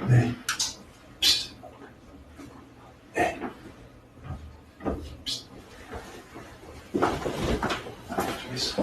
Hey, psst, hey, psst. Tschüss.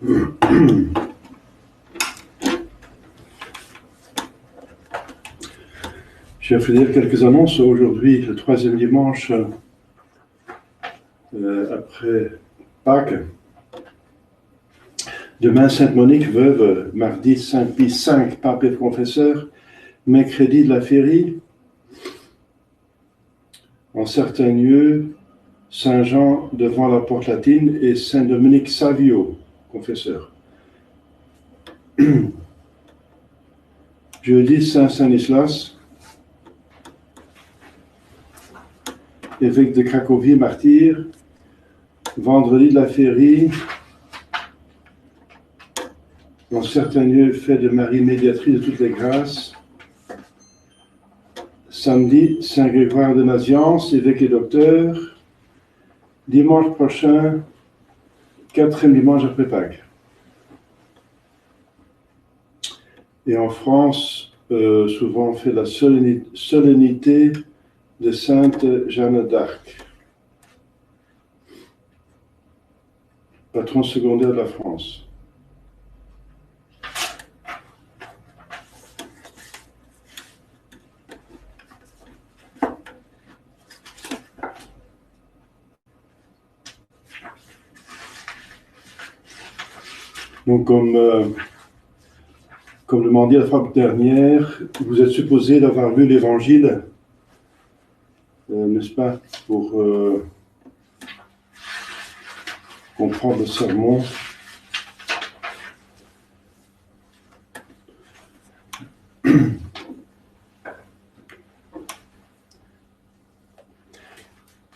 Je vais faire quelques annonces aujourd'hui, le troisième dimanche après Pâques. Demain, Sainte Monique, veuve, mardi, Saint Pie V, pape et confesseur, mercredi de la Féerie. En certains lieux, Saint Jean devant la porte latine et Saint Dominique Savio, confesseur. Jeudi, Saint Stanislas, évêque de Cracovie, martyr. Vendredi de la Féerie, dans certains lieux, fête de Marie médiatrice de toutes les grâces. Samedi, Saint Grégoire de Nazianze, évêque et docteur. Dimanche prochain, 4e dimanche après Pâques. Et en France, souvent on fait la solennité de Sainte Jeanne d'Arc, patron secondaire de la France. Donc, comme demandé la fois dernière, vous êtes supposé d'avoir lu l'Évangile, n'est-ce pas, pour comprendre le sermon.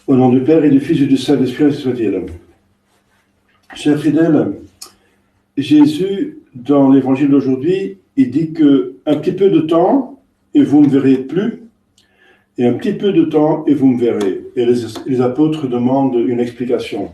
Au nom du Père et du Fils et du Saint-Esprit, soit-il. Chers fidèles, Jésus, dans l'évangile d'aujourd'hui, il dit que un petit peu de temps et vous ne me verrez plus, et un petit peu de temps et vous me verrez. Et les apôtres demandent une explication.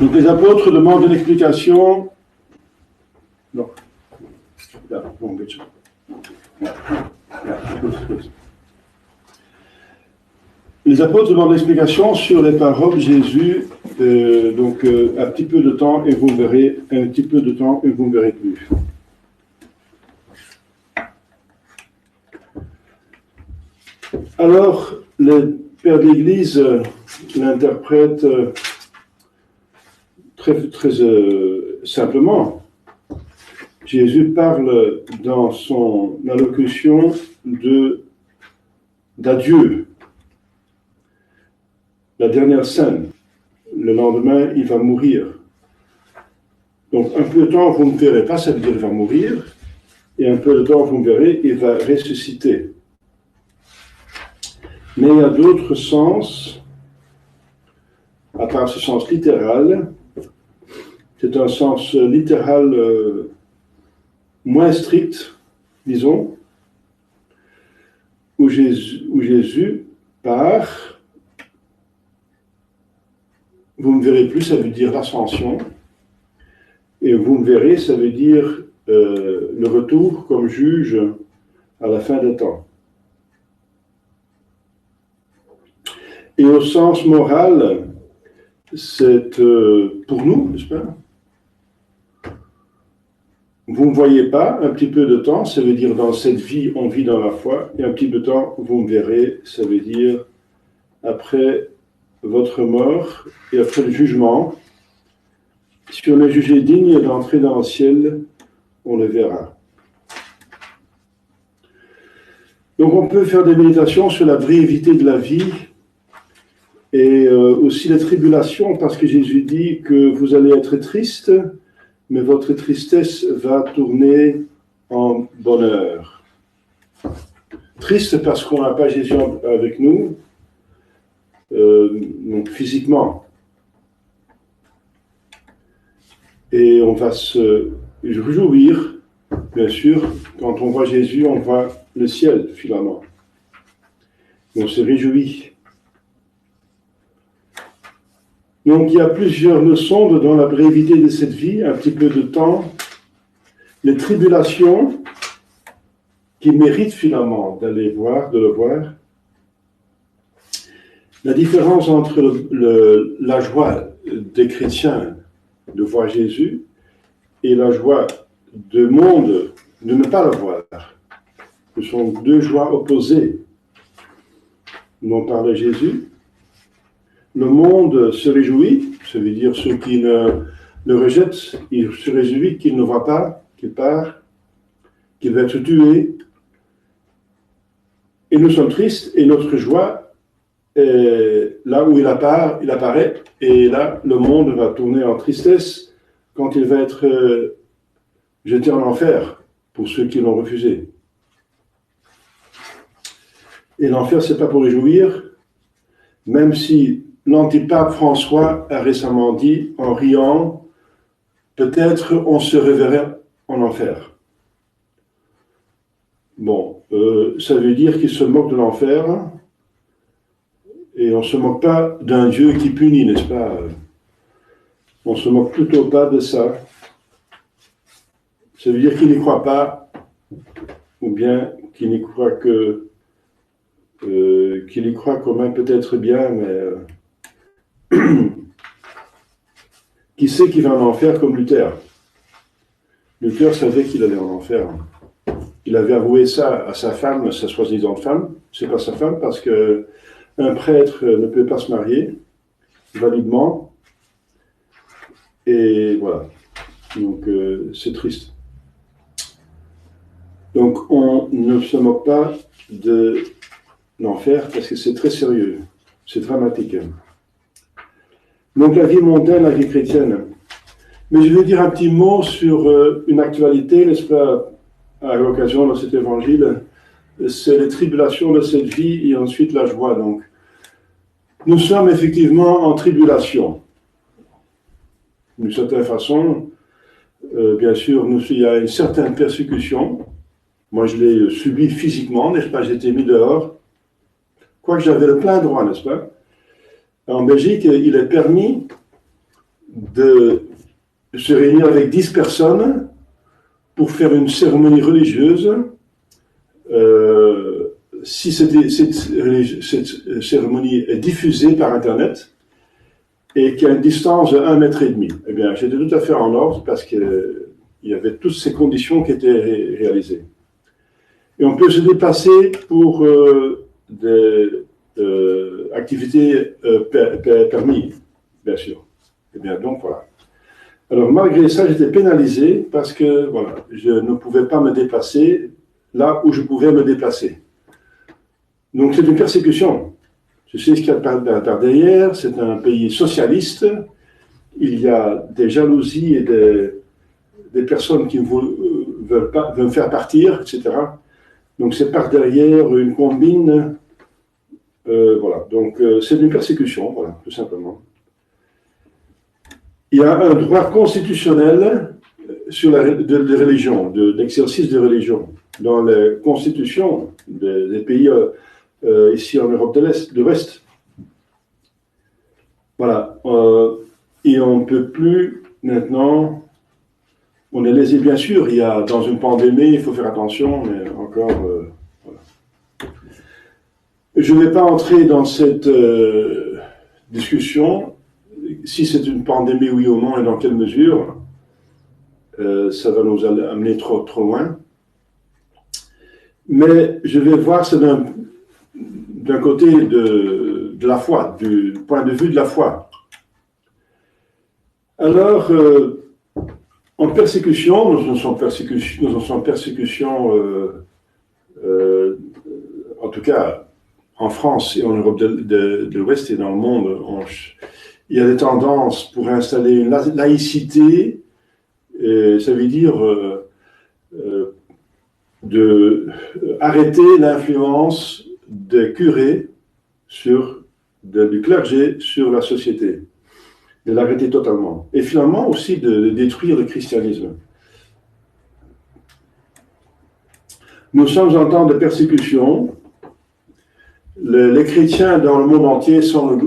Donc les apôtres demandent une explication. Non. Ja, nog een beetje. Ja, goed. Les apôtres demandent l'explication sur les paroles de Jésus. Un petit peu de temps et vous me verrez. Un petit peu de temps et vous ne me verrez plus. Alors, les pères de l'Église l'interprètent très simplement. Jésus parle dans son allocution d'adieu. La dernière scène. Le lendemain, il va mourir. Donc, un peu de temps, vous ne me verrez pas, ça veut dire qu'il va mourir. Et un peu de temps, vous me verrez, il va ressusciter. Mais il y a d'autres sens, à part ce sens littéral. C'est un sens littéral moins strict, disons, où Jésus part. Vous me verrez plus, ça veut dire l'ascension. Et vous me verrez, ça veut dire le retour comme juge à la fin des temps. Et au sens moral, c'est pour nous, n'est-ce pas? Vous ne me voyez pas, un petit peu de temps, ça veut dire dans cette vie, on vit dans la foi, et un petit peu de temps, vous me verrez, ça veut dire après votre mort et après le jugement. Si on est jugé digne d'entrer dans le ciel, on le verra. Donc on peut faire des méditations sur la brièveté de la vie et aussi les tribulations, parce que Jésus dit que vous allez être triste, mais votre tristesse va tourner en bonheur. Triste parce qu'on n'a pas Jésus avec nous, donc physiquement. Et on va se réjouir, bien sûr, quand on voit Jésus, on voit le ciel, finalement. Et on se réjouit. Donc, il y a plusieurs leçons dans la brevité de cette vie, un petit peu de temps, les tribulations qui méritent finalement d'aller voir, de le voir, la différence entre la joie des chrétiens de voir Jésus et la joie du monde de ne pas le voir. Ce sont deux joies opposées dont parlait Jésus. Le monde se réjouit, ça veut dire ceux qui le rejettent, ils se réjouissent qu'il ne voit pas, qu'il part, qu'il va être tué. Et nous sommes tristes, et notre joie, là où il apparaît, et là, le monde va tourner en tristesse quand il va être jeté en enfer pour ceux qui l'ont refusé. Et l'enfer, c'est pas pour réjouir, même si l'antipape François a récemment dit, en riant, peut-être on se reverrait en enfer. Bon, ça veut dire qu'il se moque de l'enfer, et on ne se moque pas d'un Dieu qui punit, n'est-ce pas? On ne se moque plutôt pas de ça. Ça veut dire qu'il n'y croit pas, ou bien qu'il n'y croit que qu'il y croit quand même peut-être bien, mais qui sait qu'il va en enfer comme Luther. Luther savait qu'il allait en enfer. Il avait avoué ça à sa femme, sa soi-disant femme. C'est pas sa femme parce que un prêtre ne peut pas se marier validement. Et voilà. Donc c'est triste. Donc on ne se moque pas de l'enfer parce que c'est très sérieux, c'est dramatique. Donc la vie mondaine, la vie chrétienne. Mais je vais dire un petit mot sur une actualité, n'est-ce pas, à l'occasion de cet évangile, c'est les tribulations de cette vie et ensuite la joie. Donc, nous sommes effectivement en tribulation. D'une certaine façon, bien sûr, il y a une certaine persécution. Moi, je l'ai subi physiquement, n'est-ce pas, j'ai été mis dehors. Quoique j'avais le plein droit, n'est-ce pas? En Belgique, il est permis de se réunir avec 10 personnes pour faire une cérémonie religieuse. Si cette cérémonie est diffusée par Internet et qu'il y a une distance de 1,5 mètre, eh bien, j'étais tout à fait en ordre parce qu'il y avait toutes ces conditions qui étaient réalisées. Et on peut se déplacer pour des activités permises, bien sûr. Eh bien, donc voilà. Alors, malgré ça, j'étais pénalisé parce que, voilà, je ne pouvais pas me déplacer là où je pouvais me déplacer. Donc, c'est une persécution. Je sais ce qu'il y a par derrière, c'est un pays socialiste, il y a des jalousies et des personnes qui veulent me faire partir, etc. Donc, c'est par derrière une combine. Voilà, donc c'est une persécution, voilà, tout simplement. Il y a un droit constitutionnel sur de religion, d'exercice de religion, dans les constitutions des pays ici en Europe de l'Ouest. Voilà, et on ne peut plus maintenant, on est lésé bien sûr, il y a dans une pandémie, il faut faire attention, mais encore, voilà. Je ne vais pas entrer dans cette discussion, si c'est une pandémie, oui ou non, et dans quelle mesure, ça va nous amener trop loin. Mais je vais voir ça d'un côté de la foi, du point de vue de la foi. Alors, en persécution, nous en sommes persécution, en tout cas, en France et en Europe de l'Ouest et dans le monde, il y a des tendances pour installer une laïcité, ça veut dire arrêter l'influence des curés du clergé sur la société, de l'arrêter totalement. Et finalement aussi de détruire le christianisme. Nous sommes en temps de persécution. Les chrétiens dans le monde entier sont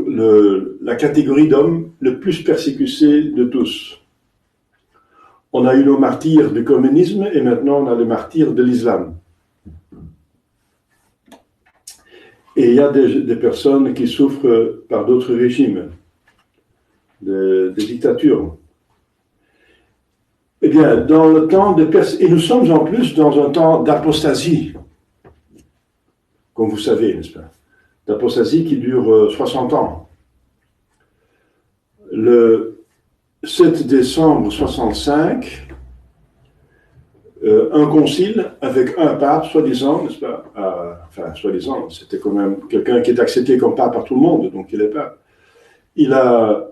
la catégorie d'hommes le plus persécutée de tous. On a eu nos martyrs du communisme et maintenant on a les martyrs de l'islam. Et il y a des personnes qui souffrent par d'autres régimes, des dictatures. Eh bien, dans le temps de et nous sommes en plus dans un temps d'apostasie, comme vous savez, n'est-ce pas? D'apostasie qui dure 60 ans. Le 7 décembre 65, un concile avec un pape, soi-disant, n'est-ce pas? Enfin, soi-disant, c'était quand même quelqu'un qui est accepté comme pape par tout le monde, donc il est pape. Il a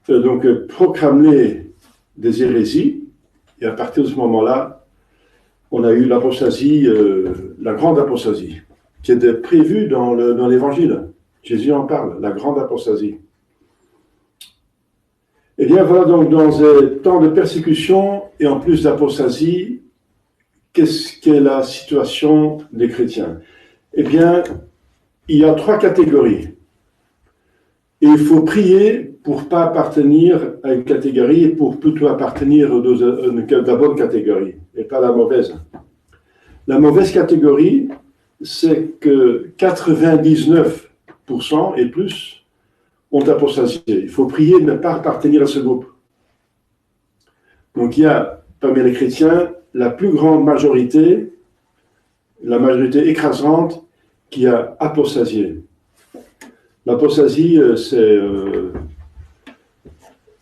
donc proclamé des hérésies, et à partir de ce moment-là, on a eu l'apostasie, la grande apostasie, qui était prévue dans l'Évangile. Jésus en parle, la grande apostasie. Eh bien, voilà, donc, dans un temps de persécution et en plus d'apostasie, qu'est-ce qu'est la situation des chrétiens? Eh bien, il y a 3 catégories. Et il faut prier pour ne pas appartenir à une catégorie et pour plutôt appartenir à la bonne catégorie et pas la mauvaise. La mauvaise catégorie, c'est que 99% et plus ont apostasié. Il faut prier de ne pas appartenir à ce groupe. Donc il y a parmi les chrétiens la plus grande majorité, la majorité écrasante, qui a apostasié. L'apostasie, c'est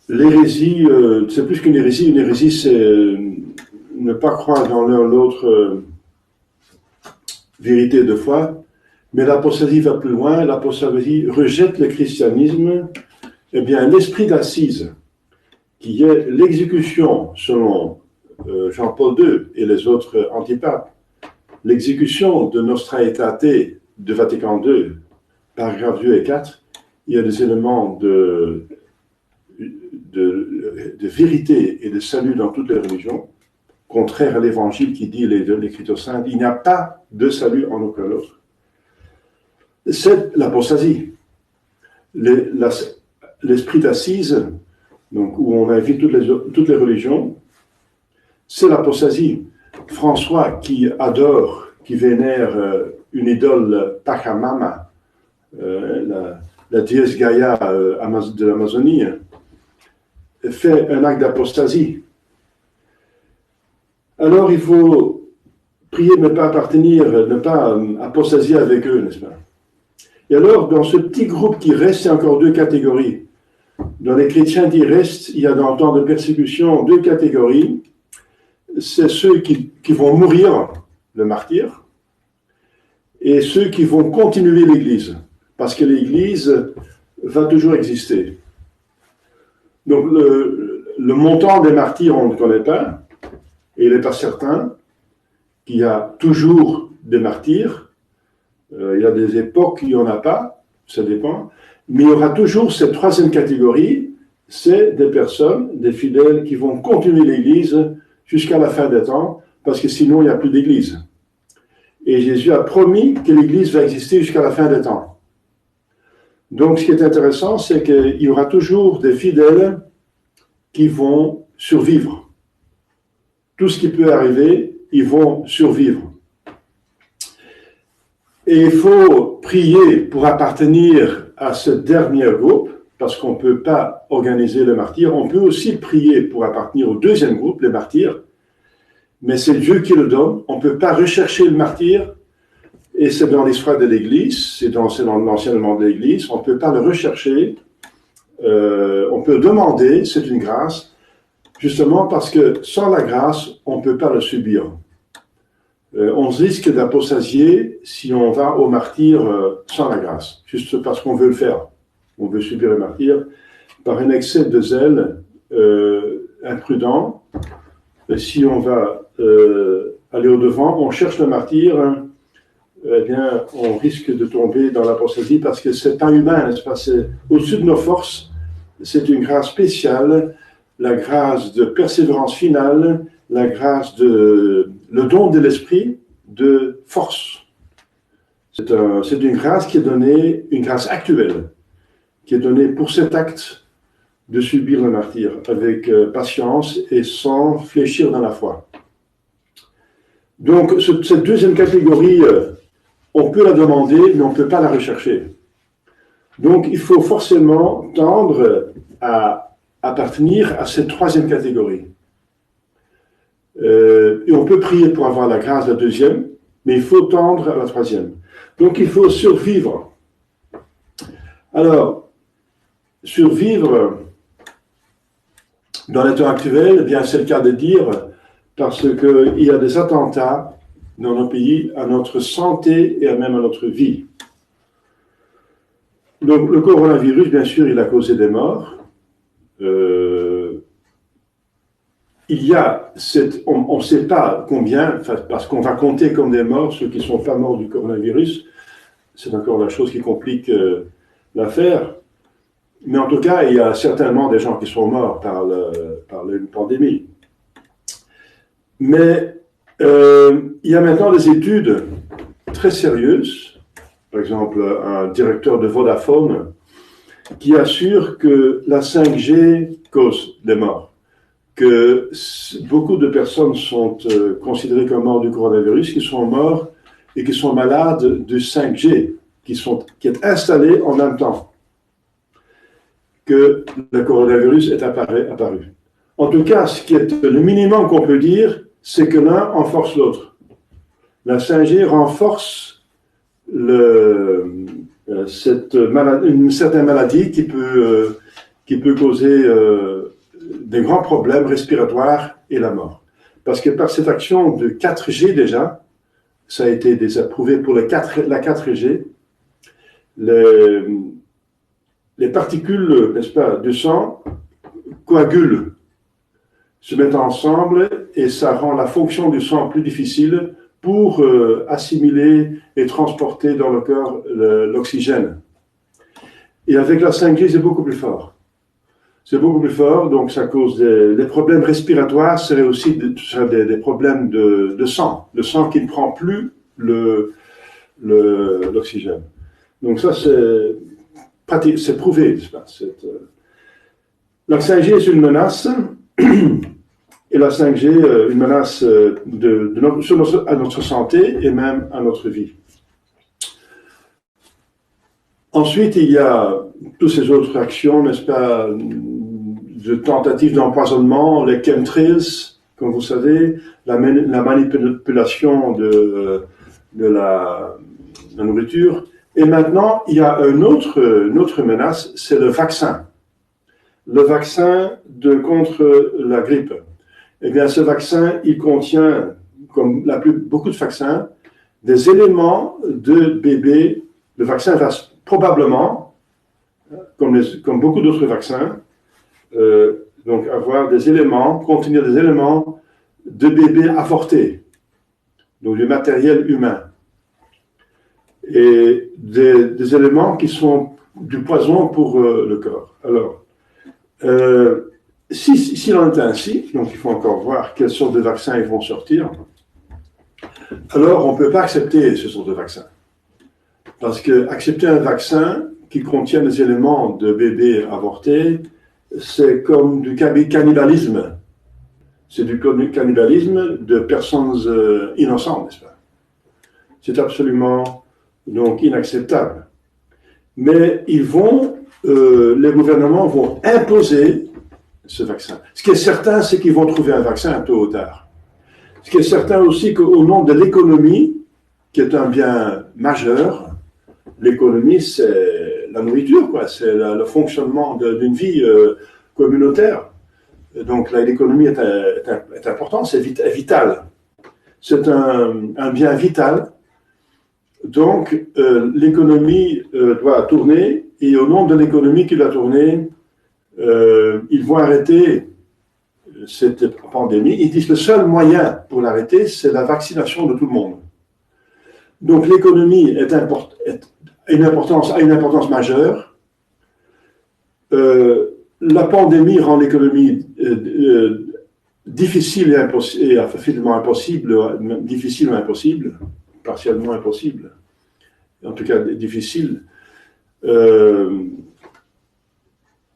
l'hérésie, c'est plus qu'une hérésie. Une hérésie, c'est ne pas croire dans l'un ou l'autre vérité de foi. Mais l'apostasie va plus loin. L'apostasie rejette le christianisme. Eh bien, l'esprit d'assise, qui est l'exécution, selon Jean-Paul II et les autres antipapes, l'exécution de Nostra Aetate de Vatican II, paragraphe 2 et 4, il y a des éléments de vérité et de salut dans toutes les religions, contraire à l'évangile qui dit l'Écriture sainte, il n'y a pas de salut en aucun autre. C'est l'apostasie. L'esprit d'assise, donc où on invite toutes les religions, c'est l'apostasie. François, qui adore, qui vénère une idole Pachamama, la déesse Gaïa de l'Amazonie, fait un acte d'apostasie. Alors il faut prier de ne pas appartenir, ne pas apostasier avec eux, n'est-ce pas? Et alors, dans ce petit groupe qui reste, il y a encore 2 catégories. Dans les chrétiens qui restent, il y a dans le temps de persécution 2 catégories. C'est ceux qui vont mourir, le martyr, et ceux qui vont continuer l'Église, parce que l'Église va toujours exister. Donc le montant des martyrs, on ne connaît pas, et il n'est pas certain qu'il y a toujours des martyrs. Il y a des époques où il n'y en a pas, ça dépend, mais il y aura toujours cette 3e catégorie, c'est des personnes, des fidèles qui vont continuer l'Église jusqu'à la fin des temps, parce que sinon il n'y a plus d'Église. Et Jésus a promis que l'Église va exister jusqu'à la fin des temps. Donc ce qui est intéressant, c'est qu'il y aura toujours des fidèles qui vont survivre. Tout ce qui peut arriver, ils vont survivre. Et il faut prier pour appartenir à ce dernier groupe, parce qu'on ne peut pas organiser le martyr. On peut aussi prier pour appartenir au 2e groupe, les martyrs, mais c'est Dieu qui le donne. On ne peut pas rechercher le martyr, et c'est dans l'histoire de l'Église, c'est dans l'enseignement de l'Église, on ne peut pas le rechercher, on peut demander, c'est une grâce, justement parce que sans la grâce, on ne peut pas le subir. On risque d'apostasier si on va au martyr sans la grâce, juste parce qu'on veut le faire. On veut subir le martyr par un excès de zèle imprudent. Et si on va aller au-devant, on cherche le martyr, eh bien, on risque de tomber dans l'apostasie parce que c'est pas humain, n'est-ce pas? C'est au-dessus de nos forces. C'est une grâce spéciale, la grâce de persévérance finale, la grâce le don de l'esprit de force. C'est une grâce qui est donnée, une grâce actuelle, qui est donnée pour cet acte de subir le martyre avec patience et sans fléchir dans la foi. Donc, cette deuxième catégorie, on peut la demander, mais on ne peut pas la rechercher. Donc, il faut forcément tendre à appartenir à cette troisième catégorie. Et on peut prier pour avoir la grâce de la deuxième, mais il faut tendre à la troisième. Donc, il faut survivre. Alors, survivre dans l'état actuel, eh bien, c'est le cas de dire, parce qu'il y a des attentats dans nos pays à notre santé et même à notre vie. Donc, le coronavirus, bien sûr, il a causé des morts. Il y a, on ne sait pas combien, parce qu'on va compter comme des morts ceux qui ne sont pas morts du coronavirus. C'est encore la chose qui complique l'affaire. Mais en tout cas, il y a certainement des gens qui sont morts par une pandémie. Mais il y a maintenant des études très sérieuses, par exemple un directeur de Vodafone, qui assure que la 5G cause des morts, que beaucoup de personnes sont considérées comme mortes du coronavirus, qui sont morts et qui sont malades de 5G, qui est installé en même temps que le coronavirus est apparu. En tout cas, ce qui est le minimum qu'on peut dire, c'est que l'un renforce l'autre. La 5G renforce une certaine maladie qui peut causer des grands problèmes respiratoires et la mort. Parce que par cette action de 4G déjà, ça a été déjà prouvé pour la 4G, les particules, n'est-ce pas, du sang coagulent, se mettent ensemble et ça rend la fonction du sang plus difficile pour assimiler et transporter dans le corps l'oxygène. Et avec la 5G, c'est beaucoup plus fort. C'est beaucoup plus fort, donc ça cause des problèmes respiratoires, c'est aussi des problèmes de sang. Le sang qui ne prend plus l'oxygène. Donc ça, c'est prouvé, n'est-ce pas? La 5G est une menace, et la 5G, une menace à notre santé et même à notre vie. Ensuite, il y a toutes ces autres actions, n'est-ce pas, de tentatives d'empoisonnement, les chemtrails, comme vous savez, la manipulation de la nourriture. Et maintenant, il y a une autre menace, c'est le vaccin. Le vaccin contre la grippe. Eh bien, ce vaccin, il contient, comme beaucoup de vaccins, des éléments de bébé. Le vaccin va probablement, comme beaucoup d'autres vaccins, donc contenir des éléments de bébés avortés, donc du matériel humain. Et des éléments qui sont du poison pour le corps. Alors, s'il en est ainsi, donc il faut encore voir quelles sortes de vaccins ils vont sortir, alors on ne peut pas accepter ce genre de vaccin. Parce que accepter un vaccin qui contient des éléments de bébés avortés, c'est comme du cannibalisme. C'est du cannibalisme de personnes innocentes, n'est-ce pas? C'est absolument donc inacceptable. Mais les gouvernements vont imposer ce vaccin. Ce qui est certain, c'est qu'ils vont trouver un vaccin tôt ou tard. Ce qui est certain aussi qu'au nom de l'économie, qui est un bien majeur, l'économie, c'est la nourriture, quoi. C'est le fonctionnement d'une vie communautaire. Donc l'économie est importante, c'est vital. C'est un bien vital. Donc l'économie doit tourner, et au nom de l'économie qui doit tourner, ils vont arrêter cette pandémie. Ils disent que le seul moyen pour l'arrêter, c'est la vaccination de tout le monde. Donc l'économie a une importance majeure. La pandémie rend l'économie difficile et difficilement impossible, partiellement impossible. en tout cas difficiles.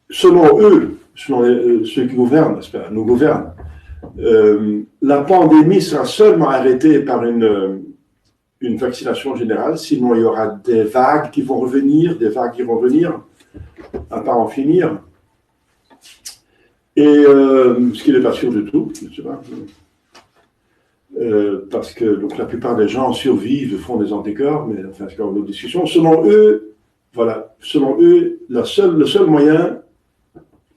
Selon eux, selon ceux qui gouvernent, nous gouvernent, la pandémie sera seulement arrêtée par une vaccination générale, sinon il y aura des vagues qui vont revenir, à pas en finir. Et ce qui n'est pas sûr du tout, je sais pas. Parce que donc, la plupart des gens survivent, font des anticorps, mais enfin, c'est comme une autre discussion. Selon eux, le seul moyen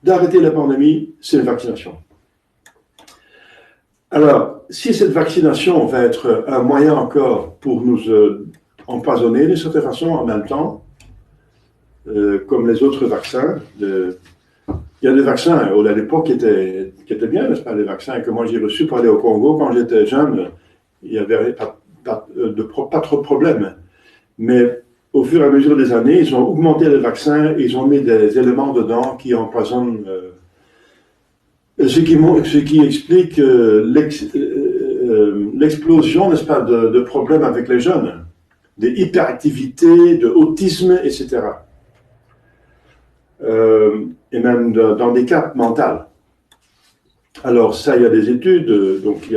d'arrêter la pandémie, c'est la vaccination. Alors, si cette vaccination va être un moyen encore pour nous empoisonner d'une certaine façon en même temps, comme les autres vaccins, il y a des vaccins à l'époque qui étaient bien, n'est-ce pas? Les vaccins que moi j'ai reçus pour aller au Congo quand j'étais jeune, il n'y avait pas trop de problèmes. Mais au fur et à mesure des années, ils ont augmenté les vaccins, ils ont mis des éléments dedans qui empoisonnent, ce qui explique l'explosion, n'est-ce pas, de problèmes avec les jeunes, d'hyperactivité, de autisme, etc. Et même d'handicap mental. Alors ça, il y a des études, donc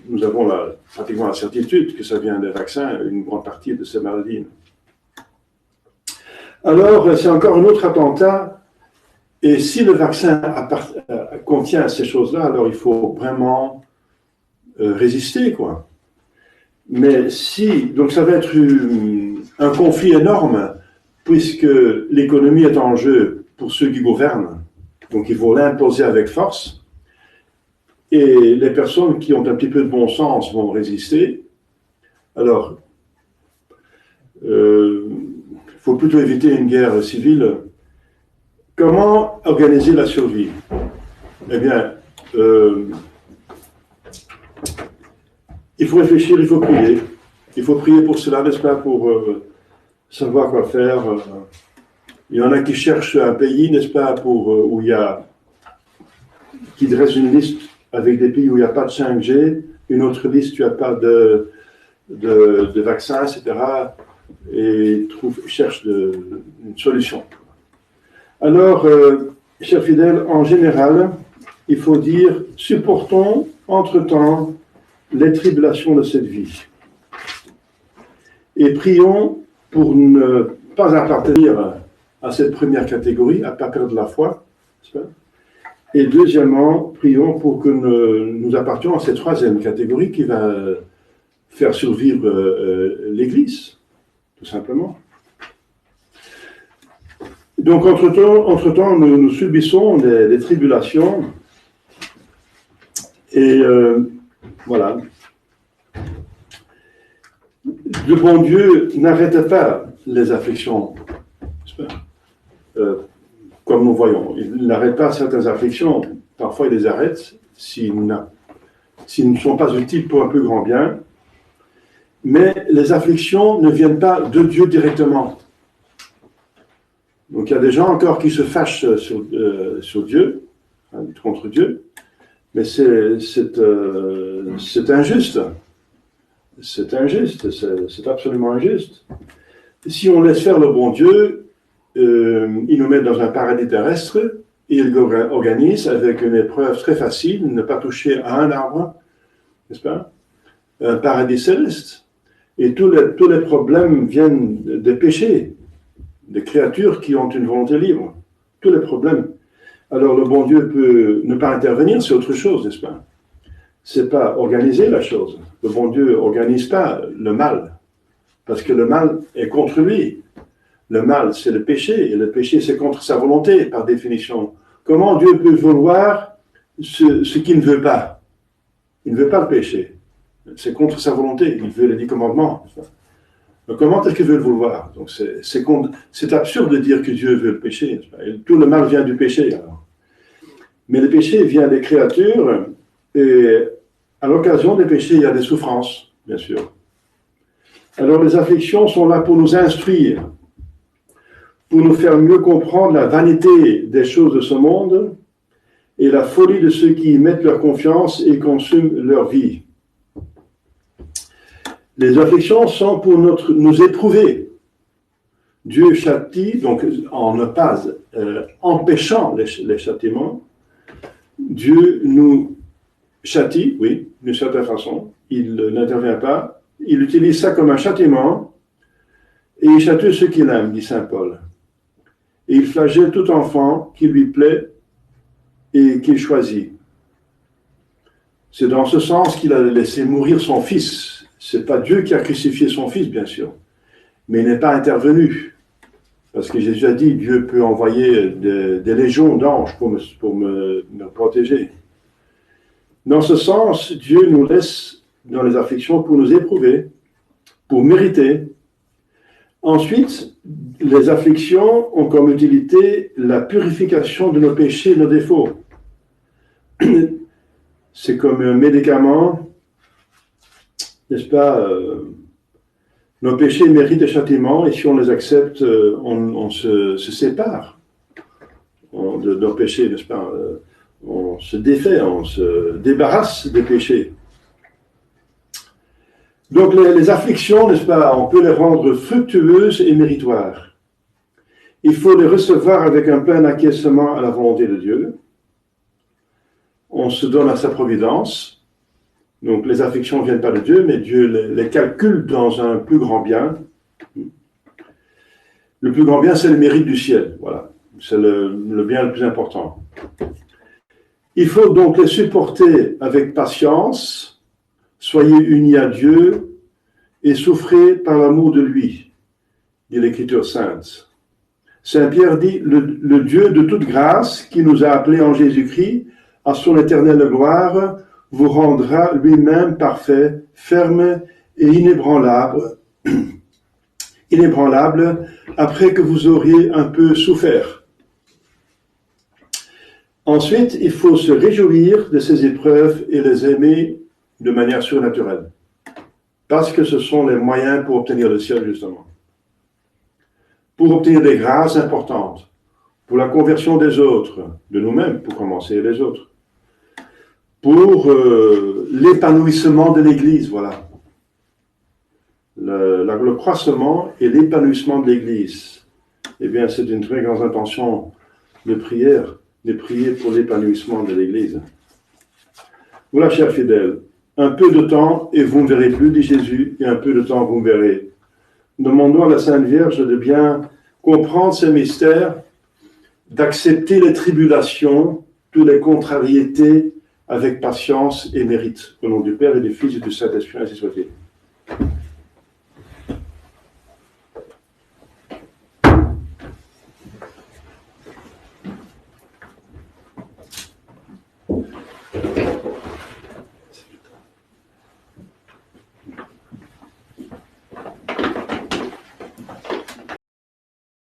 nous avons pratiquement la certitude que ça vient des vaccins, une grande partie de ces maladies. Alors, c'est encore un autre attentat, et si le vaccin contient ces choses-là, alors il faut vraiment résister, quoi. Mais donc ça va être un conflit énorme, puisque l'économie est en jeu pour ceux qui gouvernent, donc il faut l'imposer avec force, et les personnes qui ont un petit peu de bon sens vont résister. Alors, il faut plutôt éviter une guerre civile. Comment organiser la survie? Eh bien, il faut réfléchir, il faut prier. Il faut prier pour cela, n'est-ce pas, pour savoir quoi faire. Il y en a qui cherchent un pays, n'est-ce pas, qui dresse une liste avec des pays où il n'y a pas de 5G, une autre liste où il n'y a pas de vaccins, etc. Et cherche une solution. Alors, chers fidèles, en général, il faut dire, supportons entre-temps les tribulations de cette vie. Et prions pour ne pas appartenir à cette première catégorie, à ne pas perdre la foi. Et deuxièmement, prions pour que nous appartenions à cette troisième catégorie qui va faire survivre l'Église, tout simplement. Donc, entre-temps, nous subissons des tribulations. Et voilà. Le bon Dieu n'arrête pas les afflictions. Comme nous voyons, il n'arrête pas certaines afflictions. Parfois, il les arrête s'ils ne sont pas utiles pour un plus grand bien. Mais les afflictions ne viennent pas de Dieu directement. Donc il y a des gens encore qui se fâchent sur Dieu, contre Dieu, mais c'est injuste. C'est injuste, c'est absolument injuste. Si on laisse faire le bon Dieu, il nous met dans un paradis terrestre, et il organise avec une épreuve très facile, ne pas toucher à un arbre, n'est-ce pas? Un paradis céleste. Et tous les problèmes viennent des péchés, des créatures qui ont une volonté libre. Tous les problèmes. Alors le bon Dieu peut ne pas intervenir, c'est autre chose, n'est-ce pas? C'est pas organiser la chose. Le bon Dieu n'organise pas le mal, parce que le mal est contre lui. Le mal, c'est le péché, et le péché, c'est contre sa volonté, par définition. Comment Dieu peut vouloir ce qu'il ne veut pas? Il ne veut pas le péché. C'est contre sa volonté. Il veut les 10 commandements. Donc, comment est-ce qu'il veut le vouloir? Donc, c'est absurde de dire que Dieu veut le péché. Et tout le mal vient du péché, alors. Mais le péché vient des créatures, et à l'occasion des péchés, il y a des souffrances, bien sûr. Alors, les afflictions sont là pour nous instruire, pour nous faire mieux comprendre la vanité des choses de ce monde et la folie de ceux qui y mettent leur confiance et consument leur vie. Les afflictions sont pour nous éprouver, Dieu châtie, donc en ne pas empêchant les châtiments, Dieu nous châtie, oui, d'une certaine façon. Il n'intervient pas. Il utilise ça comme un châtiment et il châtie ceux qu'il aime, dit saint Paul. Et il flagelle tout enfant qui lui plaît et qu'il choisit. C'est dans ce sens qu'il a laissé mourir son fils. Ce n'est pas Dieu qui a crucifié son fils, bien sûr, mais il n'est pas intervenu. Parce que Jésus a dit, Dieu peut envoyer des légions d'anges pour me protéger. Dans ce sens, Dieu nous laisse dans les afflictions pour nous éprouver, pour mériter. Ensuite, les afflictions ont comme utilité la purification de nos péchés et nos défauts. C'est comme un médicament, n'est-ce pas? Nos péchés méritent des châtiments et si on les accepte, on se sépare de nos péchés, n'est-ce pas? On se défait, on se débarrasse des péchés. Donc les afflictions, n'est-ce pas, on peut les rendre fructueuses et méritoires. Il faut les recevoir avec un plein acquiescement à la volonté de Dieu. On se donne à sa providence. Donc les afflictions ne viennent pas de Dieu, mais Dieu les calcule dans un plus grand bien. Le plus grand bien, c'est le mérite du ciel. Voilà, c'est le bien le plus important. Il faut donc les supporter avec patience, soyez unis à Dieu et souffrez par l'amour de lui, dit l'Écriture sainte. Saint Pierre dit, le Dieu de toute grâce, qui nous a appelés en Jésus-Christ à son éternelle gloire, vous rendra lui-même parfait, ferme et inébranlable, après que vous auriez un peu souffert. Ensuite, il faut se réjouir de ces épreuves et les aimer de manière surnaturelle. Parce que ce sont les moyens pour obtenir le ciel, justement. Pour obtenir des grâces importantes. Pour la conversion des autres, de nous-mêmes, pour commencer, et les autres. Pour l'épanouissement de l'Église, voilà. Le croissement et l'épanouissement de l'Église. Eh bien, c'est une très grande intention de prière, de prier pour l'épanouissement de l'Église. Voilà, chers fidèles, un peu de temps et vous ne verrez plus, dit Jésus, et un peu de temps vous me verrez. Demandons à la Sainte Vierge de bien comprendre ces mystères, d'accepter les tribulations, toutes les contrariétés avec patience et mérite. Au nom du Père et du Fils et du Saint-Esprit, ainsi soit-il.